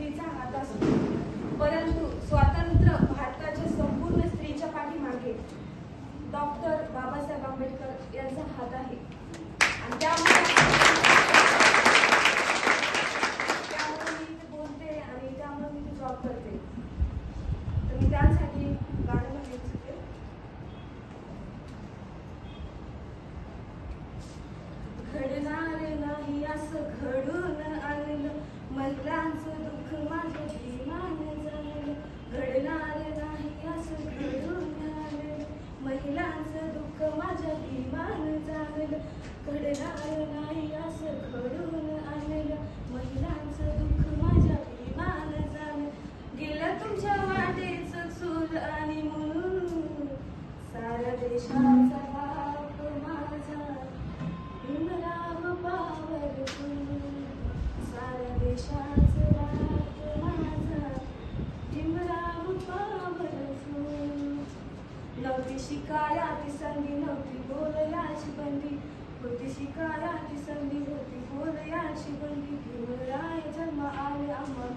स्त्रीचा हात असतो, परंतु स्वतंत्र भारताच्या संपूर्ण स्त्रीच्या पाठीमागे डॉक्टर बाबासाहेब आंबेडकर यांचा हात आहे. आणि त्यामुळे मी इथे बोलते आणि त्यामुळे मी जॉब करते. तर मी त्यासाठी गाणं म्हणू इच्छिते. घडणार नाही असं घडून आणलं, महिलांचं दुःख माझं धीमान झालं. घडणार नाही असं घडून आणलं, महिलांचं दुःख माझ्या धीमान झालं. घडणार नाही असं घडून आणलं, महिलांचं दुःख माझ्या धीमान झालं. गेलं तुमच्या वाटेचं चूल आणि म्हणून साऱ्या देशाचा बाप माझा भीमराव पॉवरफुल. साऱ्या देशाचा बाप माझा भीमराव पॉवरफुल. नव्हती शिकायची संधी, नव्हती बोलायची बंदी, होती शिकायची संधी, होती बोलायची बंदी. भीमराय जन्म आले आम्हा